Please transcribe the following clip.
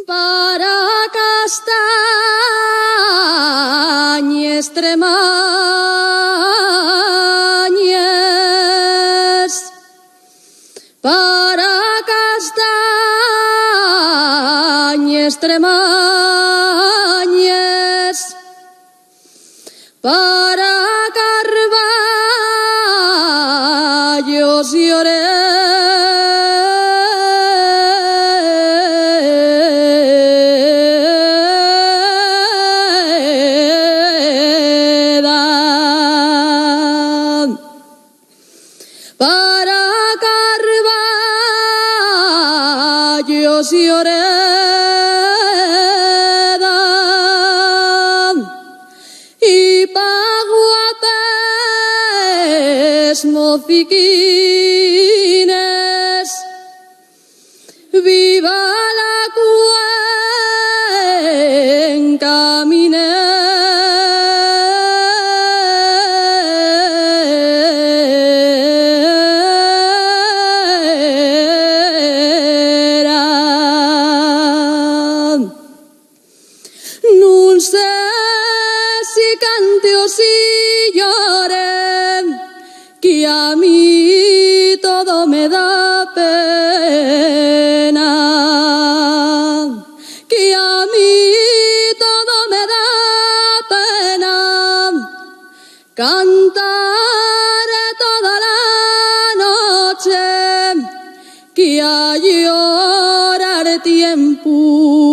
para Castañes Extremañes, para Castañes Extremañes, para Carballos y para Carballos y Oreda y Paguapés Mociquines, viva la Cuenca non sé si cante o si llore, que a mí todo me da pena, que a mí todo me da pena, cantaré toda la noche, que a llorar tiempo